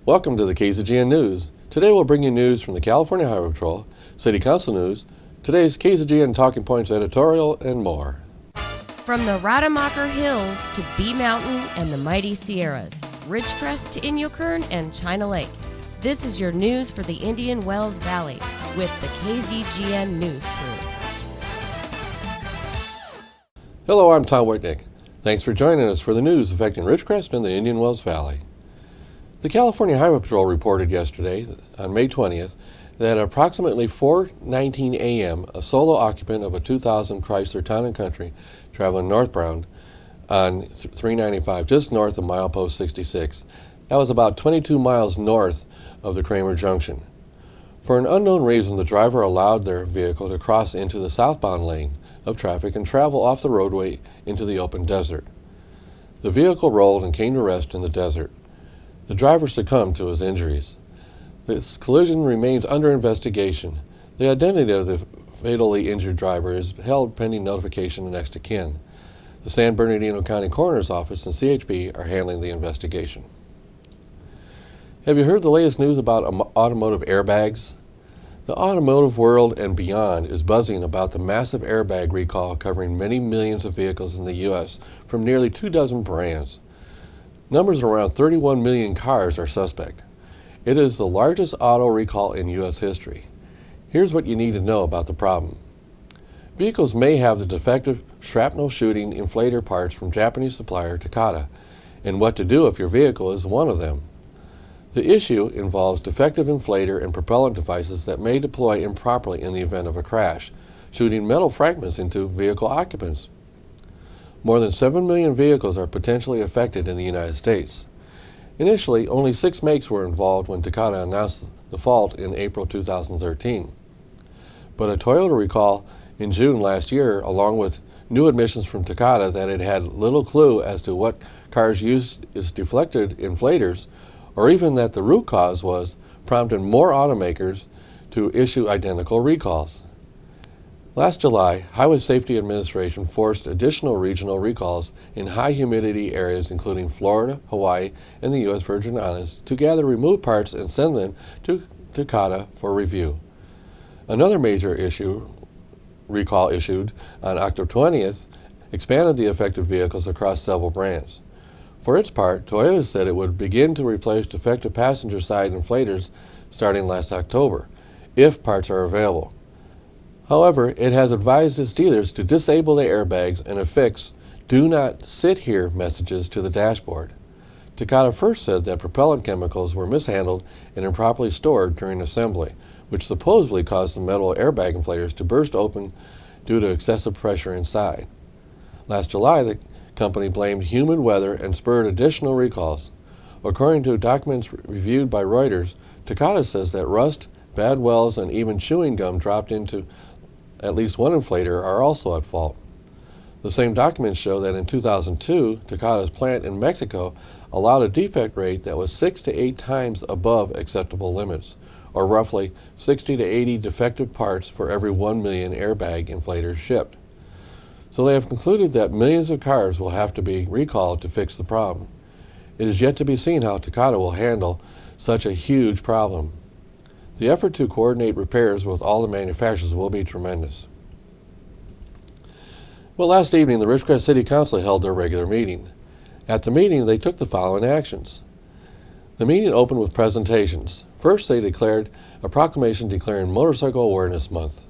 Welcome to the KZGN News. Today we'll bring you news from the California Highway Patrol, City Council news, today's KZGN Talking Points editorial, and more. From the Rademacher Hills to Bee Mountain and the mighty Sierras, Ridgecrest to Inyokern and China Lake, this is your news for the Indian Wells Valley with the KZGN News crew. Hello, I'm Tom Whitnick. Thanks for joining us for the news affecting Ridgecrest and the Indian Wells Valley. The California Highway Patrol reported yesterday, on May 20th, that at approximately 4:19 a.m., a solo occupant of a 2000 Chrysler Town & Country traveling northbound on 395, just north of milepost 66. That was about 22 miles north of the Kramer Junction. For an unknown reason, the driver allowed their vehicle to cross into the southbound lane of traffic and travel off the roadway into the open desert. The vehicle rolled and came to rest in the desert. The driver succumbed to his injuries. This collision remains under investigation. The identity of the fatally injured driver is held pending notification of next of kin. The San Bernardino County Coroner's Office and CHP are handling the investigation. Have you heard the latest news about automotive airbags? The automotive world and beyond is buzzing about the massive airbag recall covering many millions of vehicles in the U.S. from nearly 24 brands. Numbers around 31 million cars are suspect. It is the largest auto recall in U.S. history. Here's what you need to know about the problem. Vehicles may have the defective shrapnel-shooting inflator parts from Japanese supplier Takata, and what to do if your vehicle is one of them. The issue involves defective inflator and propellant devices that may deploy improperly in the event of a crash, shooting metal fragments into vehicle occupants. More than 7 million vehicles are potentially affected in the United States. Initially, only 6 makes were involved when Takata announced the fault in April 2013. But a Toyota recall in June last year, along with new admissions from Takata that it had little clue as to what cars used its deflected inflators, or even that the root cause was, prompted more automakers to issue identical recalls. Last July, Highway Safety Administration forced additional regional recalls in high humidity areas including Florida, Hawaii, and the U.S. Virgin Islands to gather removed parts and send them to Takata for review. Another major recall issued on October 20th expanded the affected vehicles across several brands. For its part, Toyota said it would begin to replace defective passenger side inflators starting last October, if parts are available. However, it has advised its dealers to disable the airbags and affix "Do Not Sit Here" messages to the dashboard. Takata first said that propellant chemicals were mishandled and improperly stored during assembly, which supposedly caused the metal airbag inflators to burst open due to excessive pressure inside. Last July, the company blamed human weather and spurred additional recalls. According to documents reviewed by Reuters, Takata says that rust, bad welds, and even chewing gum dropped into at least one inflator are also at fault. The same documents show that in 2002, Takata's plant in Mexico allowed a defect rate that was 6 to 8 times above acceptable limits, or roughly 60 to 80 defective parts for every 1 million airbag inflators shipped. So they have concluded that millions of cars will have to be recalled to fix the problem. It is yet to be seen how Takata will handle such a huge problem. The effort to coordinate repairs with all the manufacturers will be tremendous. Well, last evening, the Ridgecrest City Council held their regular meeting. At the meeting, they took the following actions. The meeting opened with presentations. First, they declared a proclamation declaring Motorcycle Awareness Month.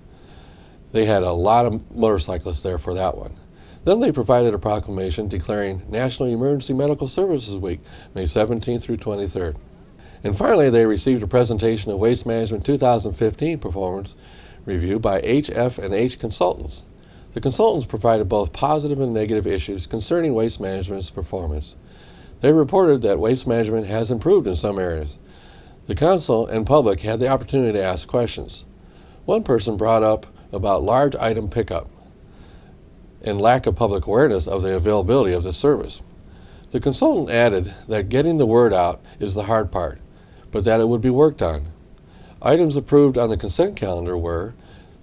They had a lot of motorcyclists there for that one. Then they provided a proclamation declaring National Emergency Medical Services Week, May 17th through 23rd. And finally, they received a presentation of Waste Management 2015 performance review by HF&H Consultants. The consultants provided both positive and negative issues concerning waste management's performance. They reported that waste management has improved in some areas. The council and public had the opportunity to ask questions. One person brought up about large item pickup and lack of public awareness of the availability of this service. The consultant added that getting the word out is the hard part, but that it would be worked on. Items approved on the consent calendar were: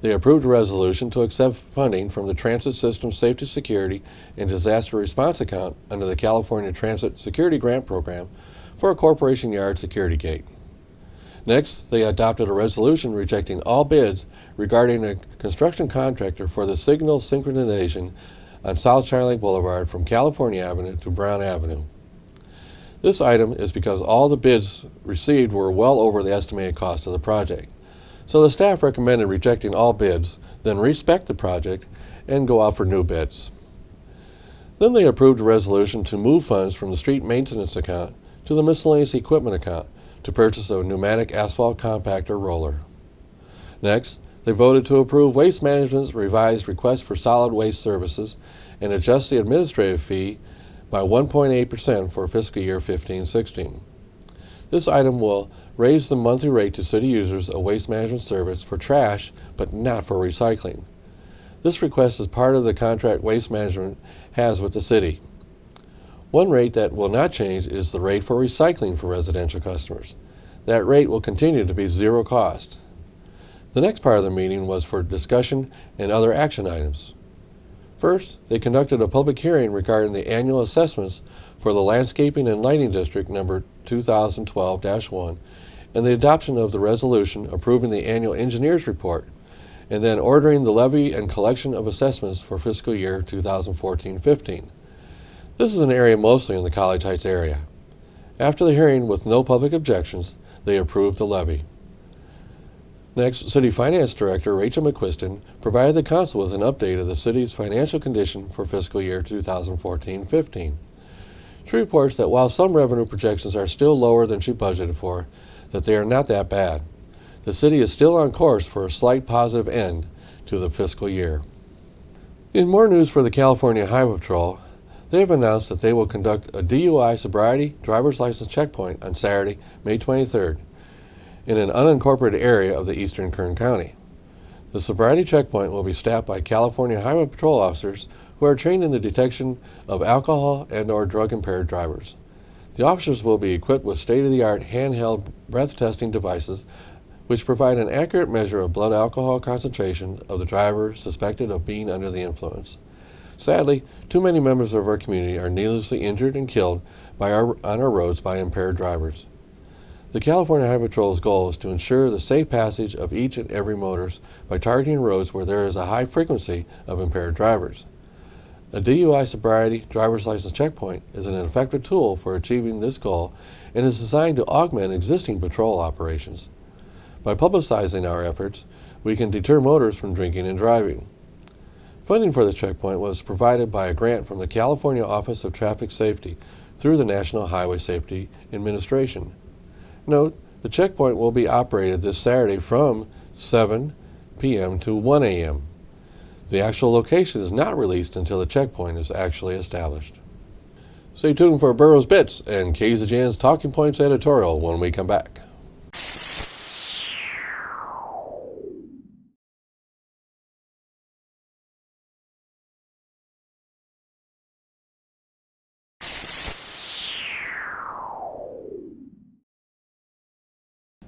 they approved a resolution to accept funding from the Transit System Safety Security and Disaster Response Account under the California Transit Security Grant Program for a Corporation Yard security gate. Next, they adopted a resolution rejecting all bids regarding a construction contractor for the signal synchronization on South China Lake Boulevard from California Avenue to Brown Avenue. This item is because all the bids received were well over the estimated cost of the project. So the staff recommended rejecting all bids, then respec the project and go out for new bids. Then they approved a resolution to move funds from the street maintenance account to the miscellaneous equipment account to purchase a pneumatic asphalt compactor roller. Next, they voted to approve Waste Management's revised request for solid waste services and adjust the administrative fee by 1.8% for fiscal year 15-16. This item will raise the monthly rate to city users of waste management service for trash, but not for recycling. This request is part of the contract Waste Management has with the city. One rate that will not change is the rate for recycling for residential customers. That rate will continue to be zero cost. The next part of the meeting was for discussion and other action items. First, they conducted a public hearing regarding the annual assessments for the Landscaping and Lighting District number 2012-1 and the adoption of the resolution approving the annual engineer's report, and then ordering the levy and collection of assessments for fiscal year 2014-15. This is an area mostly in the College Heights area. After the hearing with no public objections, they approved the levy. Next, City Finance Director Rachel McQuiston provided the Council with an update of the city's financial condition for fiscal year 2014-15. She reports that while some revenue projections are still lower than she budgeted for, that they are not that bad. The city is still on course for a slight positive end to the fiscal year. In more news for the California Highway Patrol, they have announced that they will conduct a DUI sobriety driver's license checkpoint on Saturday, May 23rd, in an unincorporated area of the eastern Kern County. The sobriety checkpoint will be staffed by California Highway Patrol officers who are trained in the detection of alcohol and/or drug-impaired drivers. The officers will be equipped with state-of-the-art handheld breath testing devices which provide an accurate measure of blood alcohol concentration of the driver suspected of being under the influence. Sadly, too many members of our community are needlessly injured and killed on our roads by impaired drivers. The California Highway Patrol's goal is to ensure the safe passage of each and every motorist by targeting roads where there is a high frequency of impaired drivers. A DUI sobriety driver's license checkpoint is an effective tool for achieving this goal and is designed to augment existing patrol operations. By publicizing our efforts, we can deter motorists from drinking and driving. Funding for the checkpoint was provided by a grant from the California Office of Traffic Safety through the National Highway Safety Administration. Note, the checkpoint will be operated this Saturday from 7 p.m. to 1 a.m. The actual location is not released until the checkpoint is actually established. Stay tuned for Burroughs Bits and KZGN's Talking Points editorial when we come back.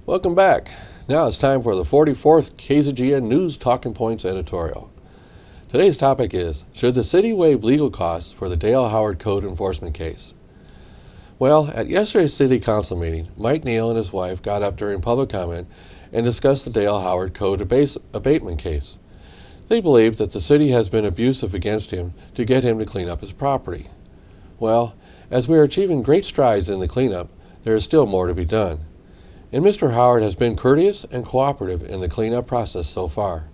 Welcome back. Now it's time for the 44th KZGN News Talking Points editorial. Today's topic is, should the city waive legal costs for the Dale Howard Code enforcement case? Well, at yesterday's City Council meeting, Mike Neal and his wife got up during public comment and discussed the Dale Howard Code abatement case. They believe that the city has been abusive against him to get him to clean up his property. Well, as we are achieving great strides in the cleanup, there is still more to be done. And Mr. Howard has been courteous and cooperative in the cleanup process so far.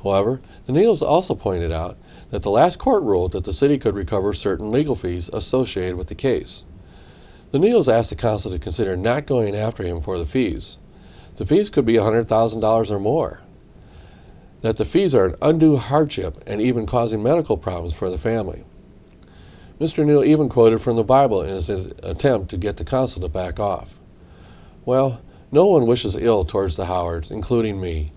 However, the Neals also pointed out that the last court ruled that the city could recover certain legal fees associated with the case. The Neals asked the council to consider not going after him for the fees. The fees could be $100,000 or more. That the fees are an undue hardship and even causing medical problems for the family. Mr. Neal even quoted from the Bible in his attempt to get the council to back off. Well, no one wishes ill towards the Howards, including me.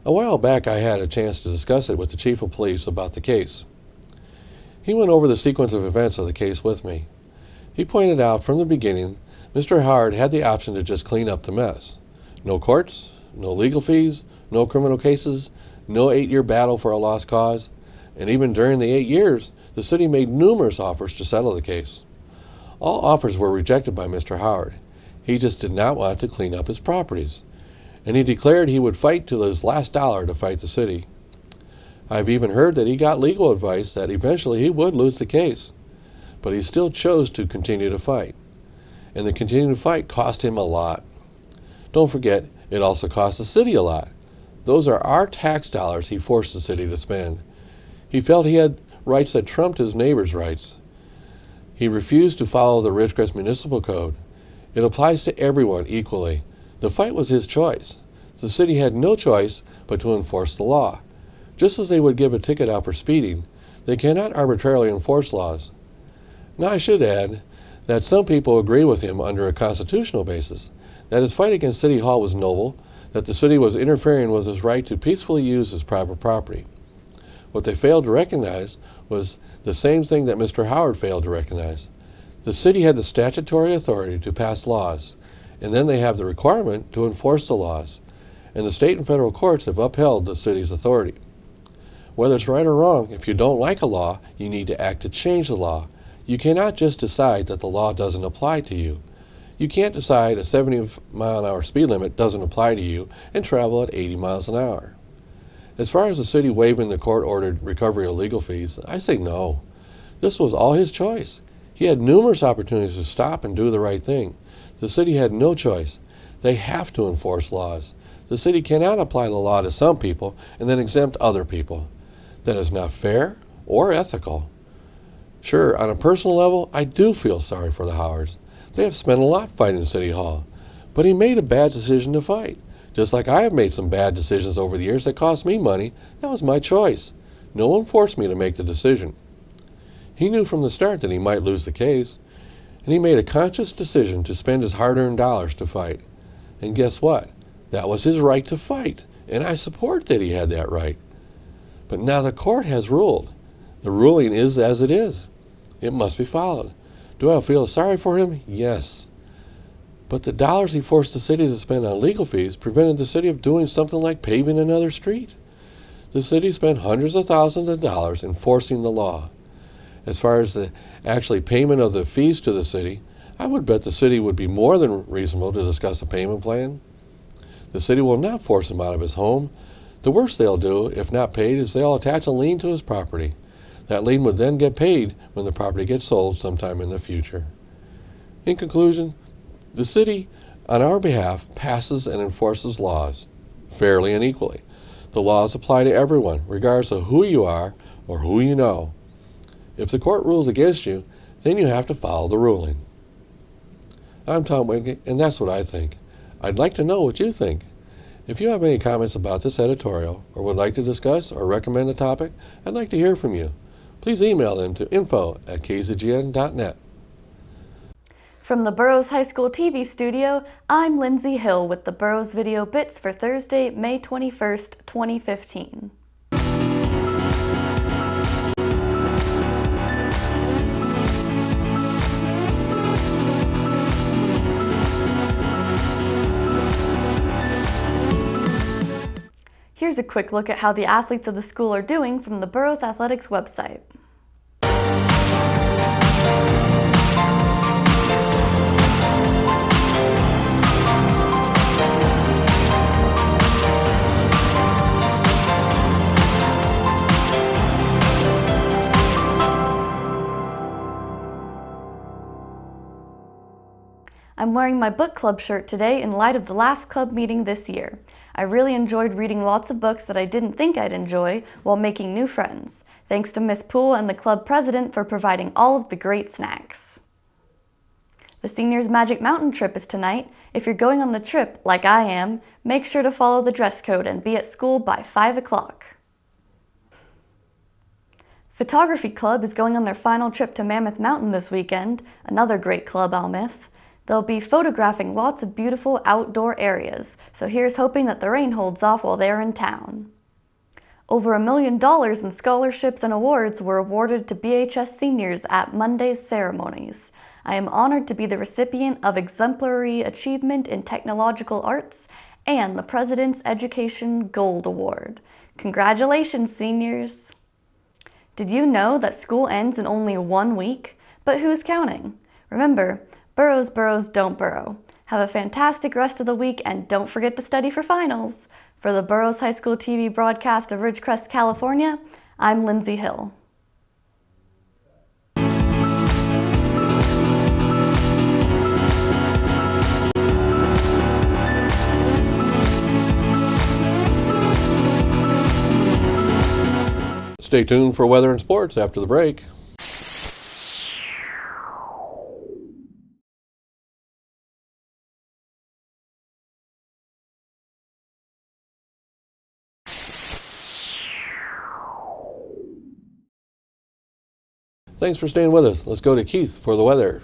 A while back I had a chance to discuss it with the chief of police about the case. He went over the sequence of events of the case with me. He pointed out from the beginning, Mr. Howard had the option to just clean up the mess. No courts, no legal fees, no criminal cases, no 8-year battle for a lost cause, and even during the 8 years, the city made numerous offers to settle the case. All offers were rejected by Mr. Howard. He just did not want to clean up his properties, and he declared he would fight to his last dollar to fight the city. I've even heard that he got legal advice that eventually he would lose the case, but he still chose to continue to fight. And the continued fight cost him a lot. Don't forget, it also cost the city a lot. Those are our tax dollars he forced the city to spend. He felt he had rights that trumped his neighbor's rights. He refused to follow the Ridgecrest Municipal Code. It applies to everyone equally. The fight was his choice. The city had no choice but to enforce the law. Just as they would give a ticket out for speeding, they cannot arbitrarily enforce laws. Now I should add that some people agree with him under a constitutional basis, that his fight against City Hall was noble, that the city was interfering with his right to peacefully use his private property. What they failed to recognize was the same thing that Mr. Howard failed to recognize. The city had the statutory authority to pass laws, and then they have the requirement to enforce the laws, and the state and federal courts have upheld the city's authority. Whether it's right or wrong, if you don't like a law, you need to act to change the law. You cannot just decide that the law doesn't apply to you. You can't decide a 70-mile-an-hour speed limit doesn't apply to you and travel at 80 miles an hour. As far as the city waiving the court-ordered recovery of legal fees, I say no. This was all his choice. He had numerous opportunities to stop and do the right thing. The city had no choice. They have to enforce laws. The city cannot apply the law to some people and then exempt other people. That is not fair or ethical. Sure, on a personal level, I do feel sorry for the Howards. They have spent a lot fighting City Hall, but he made a bad decision to fight. Just like I have made some bad decisions over the years that cost me money, that was my choice. No one forced me to make the decision. He knew from the start that he might lose the case, and he made a conscious decision to spend his hard-earned dollars to fight. And guess what? That was his right to fight, and I support that he had that right. But now the court has ruled. The ruling is as it is. It must be followed. Do I feel sorry for him? Yes. But the dollars he forced the city to spend on legal fees prevented the city of doing something like paving another street. The city spent hundreds of thousands of dollars enforcing the law. As far as the actual payment of the fees to the city, I would bet the city would be more than reasonable to discuss a payment plan. The city will not force him out of his home. The worst they'll do, if not paid, is they'll attach a lien to his property. That lien would then get paid when the property gets sold sometime in the future. In conclusion, the city, on our behalf, passes and enforces laws, fairly and equally. The laws apply to everyone, regardless of who you are or who you know. If the court rules against you, then you have to follow the ruling. I'm Tom Whitney, and that's what I think. I'd like to know what you think. If you have any comments about this editorial, or would like to discuss or recommend a topic, I'd like to hear from you. Please email them to info@kzgn.net. From the Burroughs High School TV studio, I'm Lindsay Hill with the Burroughs Video Bits for Thursday, May 21st, 2015. Here's a quick look at how the athletes of the school are doing from the Burroughs Athletics website. I'm wearing my book club shirt today in light of the last club meeting this year. I really enjoyed reading lots of books that I didn't think I'd enjoy while making new friends. Thanks to Miss Poole and the club president for providing all of the great snacks. The seniors' Magic Mountain trip is tonight. If you're going on the trip, like I am, make sure to follow the dress code and be at school by 5 o'clock. Photography Club is going on their final trip to Mammoth Mountain this weekend, another great club I'll miss. They'll be photographing lots of beautiful outdoor areas, so here's hoping that the rain holds off while they're in town. Over $1 million in scholarships and awards were awarded to BHS seniors at Monday's ceremonies. I am honored to be the recipient of Exemplary Achievement in Technological Arts and the President's Education Gold Award. Congratulations, seniors! Did you know that school ends in only 1 week? But who's counting? Remember, Burroughs don't burrow. Have a fantastic rest of the week, and don't forget to study for finals. For the Burroughs High School TV broadcast of Ridgecrest, California, I'm Lindsay Hill. Stay tuned for weather and sports after the break. Thanks for staying with us. Let's go to Keith for the weather.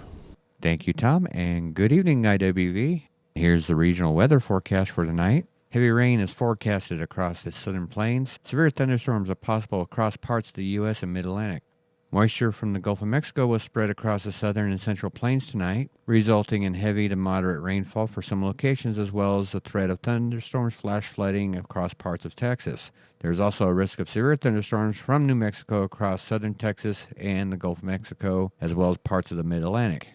Thank you, Tom, and good evening, IWV. Here's the regional weather forecast for tonight. Heavy rain is forecasted across the southern plains. Severe thunderstorms are possible across parts of the U.S. and Mid-Atlantic. Moisture from the Gulf of Mexico will spread across the southern and central plains tonight, resulting in heavy to moderate rainfall for some locations, as well as the threat of thunderstorms, flash flooding across parts of Texas. There's also a risk of severe thunderstorms from New Mexico across southern Texas and the Gulf of Mexico, as well as parts of the Mid-Atlantic.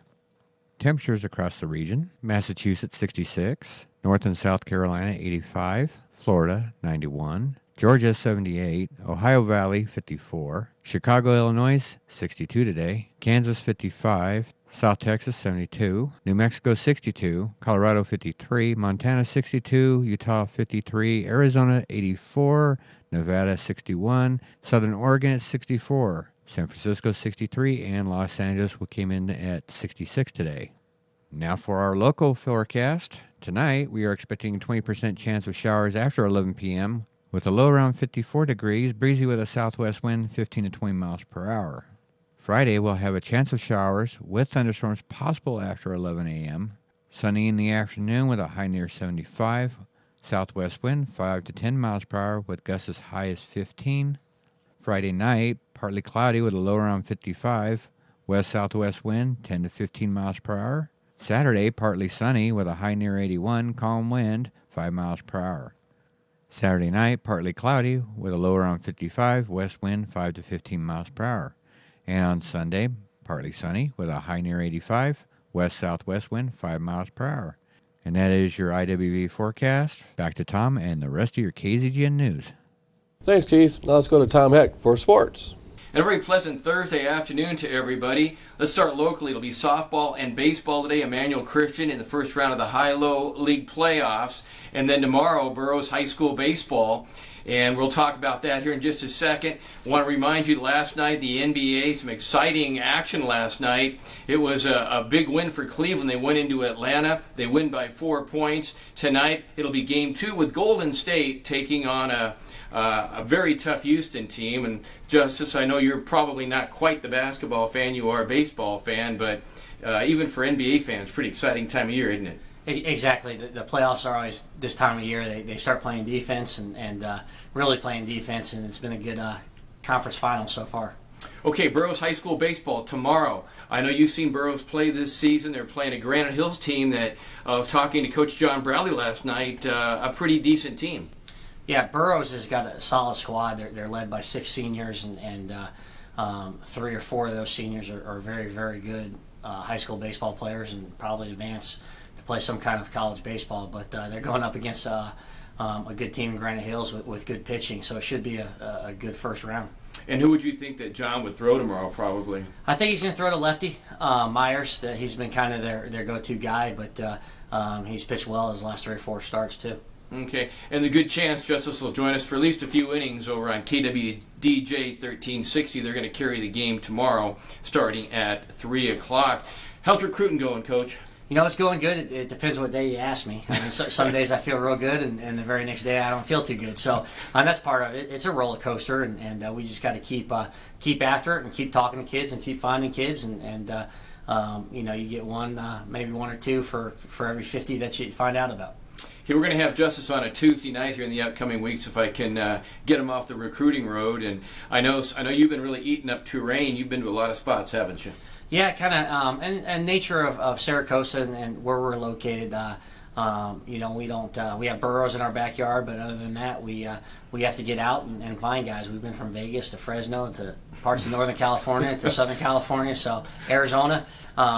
Temperatures across the region: Massachusetts 66, North and South Carolina 85, Florida 91, Georgia 78, Ohio Valley 54, Chicago, Illinois 62 today, Kansas 55, South Texas 72, New Mexico 62, Colorado 53, Montana 62, Utah 53, Arizona 84, Nevada 61, Southern Oregon at 64, San Francisco 63, and Los Angeles came in at 66 today. Now for our local forecast. Tonight we are expecting a 20% chance of showers after 11 p.m. with a low around 54 degrees, breezy with a southwest wind 15 to 20 miles per hour. Friday we'll have a chance of showers with thunderstorms possible after 11 a.m. Sunny in the afternoon with a high near 75, southwest wind 5 to 10 miles per hour with gusts as high as 15. Friday night, partly cloudy with a low around 55, west-southwest wind 10 to 15 miles per hour. Saturday, partly sunny with a high near 81, calm wind 5 miles per hour. Saturday night, partly cloudy with a low around 55, west wind 5 to 15 miles per hour. And on Sunday, partly sunny with a high near 85, west-southwest wind 5 miles per hour. And that is your IWV forecast. Back to Tom and the rest of your KZGN news. Thanks, Keith. Now let's go to Tom Heck for sports. And a very pleasant Thursday afternoon to everybody. Let's start locally. It'll be softball and baseball today. Emmanuel Christian in the first round of the High-Low League playoffs. And then tomorrow, Burroughs High School baseball. And we'll talk about that here in just a second. I want to remind you, last night, the NBA, some exciting action last night. It was a big win for Cleveland. They went into Atlanta. They win by 4 points. Tonight, it'll be Game 2 with Golden State taking on a very tough Houston team. And Justice, I know you're probably not quite the basketball fan. You are a baseball fan. But even for NBA fans, pretty exciting time of year, isn't it? Exactly. The playoffs are always this time of year. They start playing defense and really playing defense, and it's been a good conference final so far. Okay, Burroughs High School baseball tomorrow. I know you've seen Burroughs play this season. They're playing a Granite Hills team that I was talking to Coach John Bradley last night, a pretty decent team. Yeah, Burroughs has got a solid squad. They're led by 6 seniors, and 3 or 4 of those seniors are very, very good high school baseball players and probably advance to play some kind of college baseball. But they're going up against a good team in Granite Hills with good pitching, so it should be a good first round. And who would you think that John would throw tomorrow, probably? I think he's going to throw to lefty Myers. He's been kind of their go-to guy, but he's pitched well his last 3 or 4 starts, too. Okay, and the good chance Justice will join us for at least a few innings over on KWDJ 1360. They're going to carry the game tomorrow starting at 3 o'clock. How's recruiting going, Coach? You know, it's going good. It depends what day you ask me. I mean, some days I feel real good, and the very next day I don't feel too good. So that's part of it. It's a roller coaster, and we just got to keep after it and keep talking to kids and keep finding kids, and you know, you get one, maybe 1 or 2 for every 50 that you find out about. Okay, we're going to have Justice on a Tuesday night here in the upcoming weeks if I can get him off the recruiting road. And I know you've been really eating up Tulane. You've been to a lot of spots, haven't you? Yeah, kind of, and nature of Saracosa and where we're located. You know, we don't we have burros in our backyard, but other than that, we have to get out and find guys. We've been from Vegas to Fresno to parts of Northern California to Southern California, so Arizona.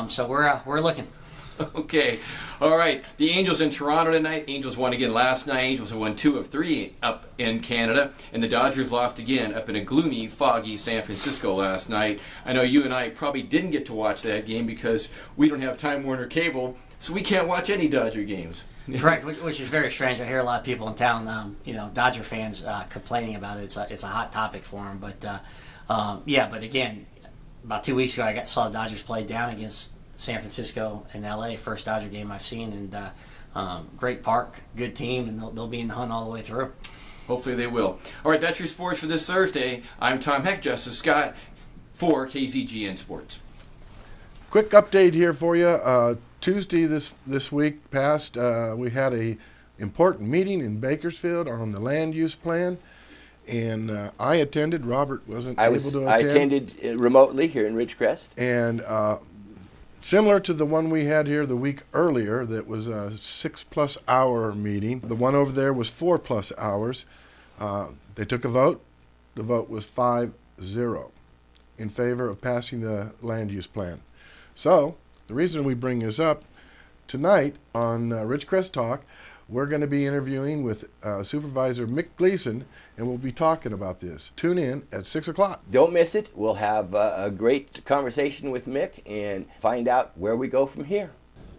So we're looking. Okay. All right. The Angels in Toronto tonight. Angels won again last night. Angels have won 2 of 3 up in Canada. And the Dodgers lost again up in a gloomy, foggy San Francisco last night. I know you and I probably didn't get to watch that game because we don't have Time Warner Cable, so we can't watch any Dodger games. Correct, which is very strange. I hear a lot of people in town, Dodger fans complaining about it. It's a hot topic for them. But, but again, about 2 weeks ago, I saw the Dodgers play down against San Francisco and LA, first Dodger game I've seen, and great park, good team, and they'll be in the hunt all the way through. Hopefully they will. All right, that's your sports for this Thursday. I'm Tom Heck, Justice Scott for KZGN Sports. Quick update here for you. Tuesday this week past, we had a important meeting in Bakersfield on the land use plan, and I attended. Robert wasn't able to attend. I attended remotely here in Ridgecrest. And similar to the one we had here the week earlier, that was a 6+ hour meeting. The one over there was 4+ hours. They took a vote. The vote was 5-0 in favor of passing the land use plan. So the reason we bring this up tonight on Ridgecrest Talk, we're going to be interviewing with Supervisor Mick Gleason, and we'll be talking about this. Tune in at 6 o'clock. Don't miss it. We'll have a great conversation with Mick and find out where we go from here.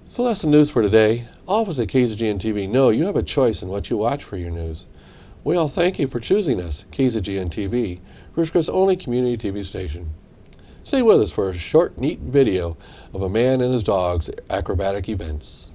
So that's the news for today. All of us at KZGN-TV know you have a choice in what you watch for your news. We all thank you for choosing us, KZGN-TV, Ridgecrest's only community TV station. Stay with us for a short, neat video of a man and his dog's acrobatic events.